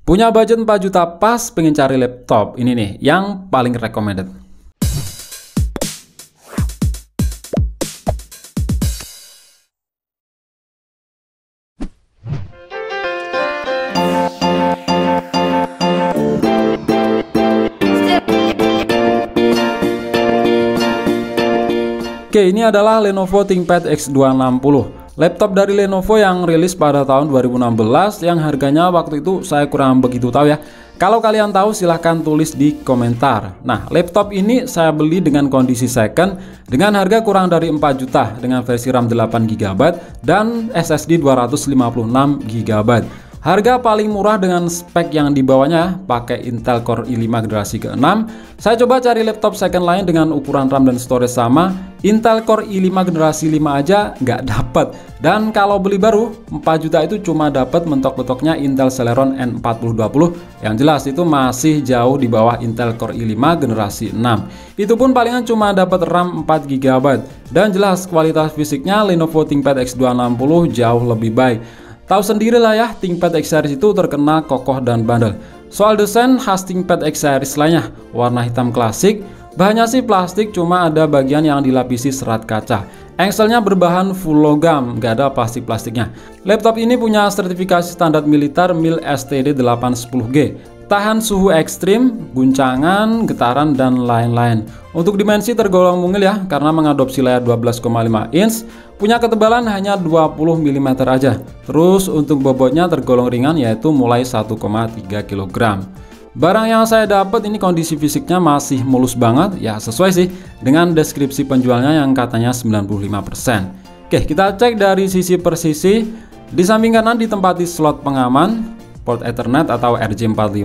Punya budget 4 juta pas pengen cari laptop, ini nih yang paling recommended. Oke, ini adalah Lenovo ThinkPad X260. Laptop dari Lenovo yang rilis pada tahun 2016 yang harganya waktu itu saya kurang begitu tahu ya. Kalau kalian tahu silahkan tulis di komentar. Nah, laptop ini saya beli dengan kondisi second dengan harga kurang dari 4 juta dengan versi RAM 8GB dan SSD 256 GB. Harga paling murah dengan spek yang dibawanya pakai Intel Core i5 generasi ke-6. Saya coba cari laptop second lain dengan ukuran RAM dan storage sama. Intel Core i5 generasi 5 aja nggak dapet. Dan kalau beli baru 4 juta itu cuma dapat mentok-mentoknya Intel Celeron N4020. Yang jelas itu masih jauh di bawah Intel Core i5 generasi 6. Itu pun palingan cuma dapat RAM 4GB. Dan jelas kualitas fisiknya Lenovo ThinkPad X260 jauh lebih baik. Tahu sendiri lah ya, ThinkPad X Series itu terkenal kokoh dan bandel. Soal desain khas ThinkPad X Series lainnya, warna hitam klasik, bahannya sih plastik cuma ada bagian yang dilapisi serat kaca. Engselnya berbahan full logam, nggak ada plastik-plastiknya. Laptop ini punya sertifikasi standar militer MIL STD 810G. Tahan suhu ekstrim, guncangan, getaran, dan lain-lain. Untuk dimensi tergolong mungil ya, karena mengadopsi layar 12,5 inch, punya ketebalan hanya 20 mm aja. Terus untuk bobotnya tergolong ringan yaitu mulai 1,3 kg. Barang yang saya dapat ini kondisi fisiknya masih mulus banget, ya sesuai sih dengan deskripsi penjualnya yang katanya 95%. Oke, kita cek dari sisi per sisi. Di samping kanan ditempati slot pengaman, port Ethernet atau RJ45,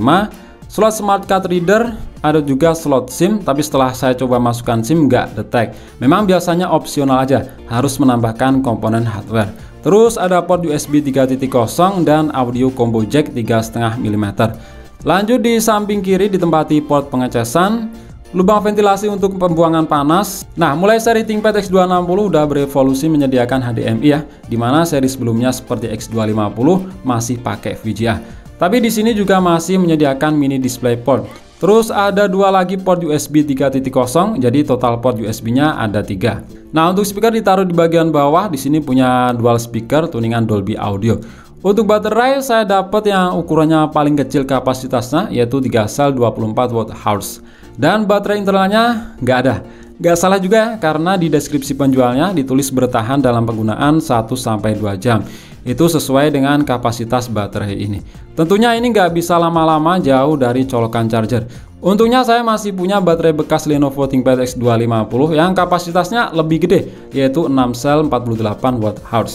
slot smart card reader, ada juga slot SIM, tapi setelah saya coba masukkan SIM nggak detect. Memang biasanya opsional aja, harus menambahkan komponen hardware. Terus ada port USB 3.0 dan audio combo jack 3,5 mm. Lanjut di samping kiri ditempati port pengecasan, lubang ventilasi untuk pembuangan panas. Nah, mulai seri ThinkPad X260 udah berevolusi menyediakan HDMI ya, dimana seri sebelumnya seperti X250 masih pakai VGA. Tapi di sini juga masih menyediakan mini DisplayPort. Terus ada dua lagi port USB 3.0, jadi total port USB-nya ada 3. Nah, untuk speaker ditaruh di bagian bawah. Di sini punya dual speaker tuningan Dolby Audio. Untuk baterai saya dapat yang ukurannya paling kecil kapasitasnya yaitu 3 sel 24 Wh. Dan baterai internalnya nggak ada. Nggak salah juga karena di deskripsi penjualnya ditulis bertahan dalam penggunaan 1-2 jam. Itu sesuai dengan kapasitas baterai ini. Tentunya ini nggak bisa lama-lama jauh dari colokan charger. Untungnya saya masih punya baterai bekas Lenovo ThinkPad X250 yang kapasitasnya lebih gede, yaitu 6 sel 48 Wh.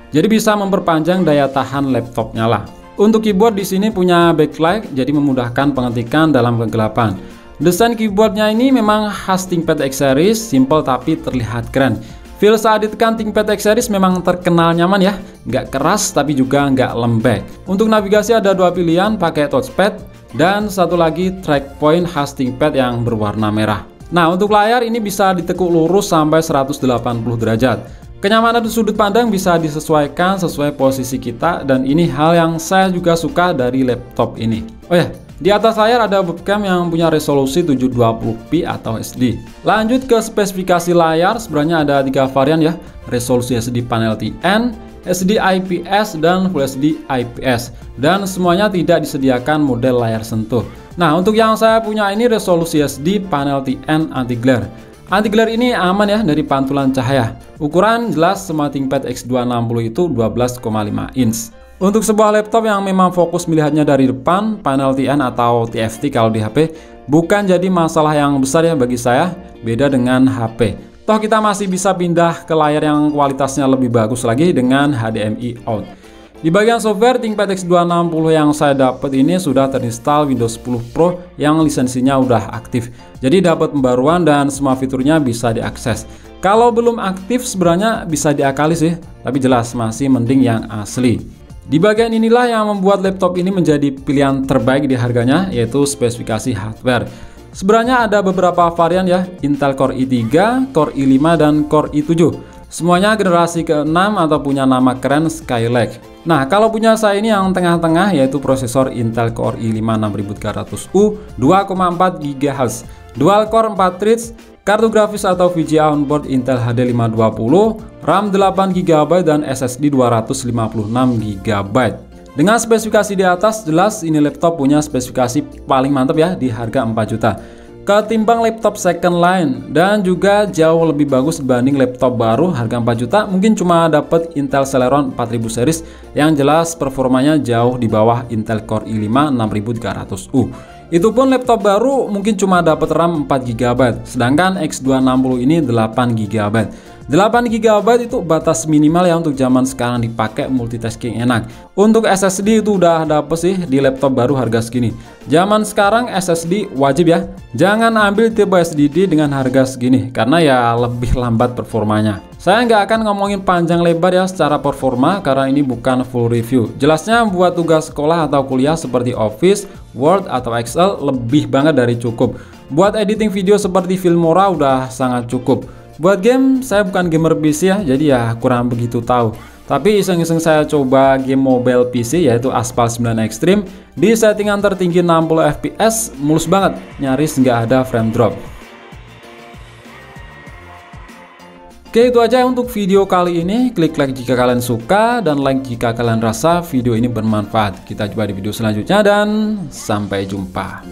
Jadi bisa memperpanjang daya tahan laptopnya lah. Untuk keyboard di sini punya backlight, jadi memudahkan pengetikan dalam kegelapan. Desain keyboardnya ini memang khas ThinkPad X Series, simple tapi terlihat keren. Feel saat ditekan ThinkPad X Series memang terkenal nyaman ya, nggak keras tapi juga nggak lembek. Untuk navigasi ada dua pilihan, pakai touchpad dan satu lagi track point khas ThinkPad yang berwarna merah. Nah, untuk layar ini bisa ditekuk lurus sampai 180 derajat. Kenyamanan sudut pandang bisa disesuaikan sesuai posisi kita dan ini hal yang saya juga suka dari laptop ini. Oh ya, di atas layar ada webcam yang punya resolusi 720p atau SD. Lanjut ke spesifikasi layar, sebenarnya ada 3 varian ya. Resolusi SD panel TN, SD IPS, dan Full HD IPS. Dan semuanya tidak disediakan model layar sentuh. Nah, untuk yang saya punya ini resolusi SD panel TN anti-glare. Anti-glare ini aman ya dari pantulan cahaya. Ukuran jelas semua ThinkPad X260 itu 12,5 inch. Untuk sebuah laptop yang memang fokus melihatnya dari depan, panel TN atau TFT kalau di HP bukan jadi masalah yang besar ya bagi saya, beda dengan HP. Toh kita masih bisa pindah ke layar yang kualitasnya lebih bagus lagi dengan HDMI out. Di bagian software, ThinkPad X260 yang saya dapat ini sudah terinstall Windows 10 Pro yang lisensinya udah aktif. Jadi dapat pembaruan dan semua fiturnya bisa diakses. Kalau belum aktif sebenarnya bisa diakali sih, tapi jelas masih mending yang asli. Di bagian inilah yang membuat laptop ini menjadi pilihan terbaik di harganya, yaitu spesifikasi hardware. Sebenarnya ada beberapa varian ya, Intel Core i3, Core i5, dan Core i7. Semuanya generasi ke-6 atau punya nama keren Skylake. Nah, kalau punya saya ini yang tengah-tengah yaitu prosesor Intel Core i5 6300U 2,4 GHz, dual core 4 threads, kartu grafis atau VGA onboard Intel HD 520, RAM 8GB dan SSD 256GB. Dengan spesifikasi di atas, jelas ini laptop punya spesifikasi paling mantap ya di harga 4 juta. Ketimbang laptop second line, dan juga jauh lebih bagus dibanding laptop baru harga 4 juta. Mungkin cuma dapat Intel Celeron 4000 series yang jelas performanya jauh di bawah Intel Core i5 6300U. Itu pun laptop baru mungkin cuma dapat RAM 4GB, sedangkan X260 ini 8GB. 8GB itu batas minimal ya untuk zaman sekarang dipakai multitasking enak. Untuk SSD itu udah dapet sih di laptop baru harga segini. Zaman sekarang SSD wajib ya. Jangan ambil tipe SSD dengan harga segini karena ya lebih lambat performanya. Saya nggak akan ngomongin panjang lebar ya secara performa karena ini bukan full review. Jelasnya buat tugas sekolah atau kuliah seperti Office, Word atau Excel lebih banget dari cukup. Buat editing video seperti Filmora udah sangat cukup. Buat game, saya bukan gamer PC ya, jadi ya kurang begitu tahu. Tapi iseng-iseng saya coba game mobile PC yaitu Aspal 9 Extreme. Di settingan tertinggi 60 fps, mulus banget, nyaris nggak ada frame drop. Oke, itu aja untuk video kali ini. Klik like jika kalian suka dan like jika kalian rasa video ini bermanfaat. Kita jumpa di video selanjutnya dan sampai jumpa.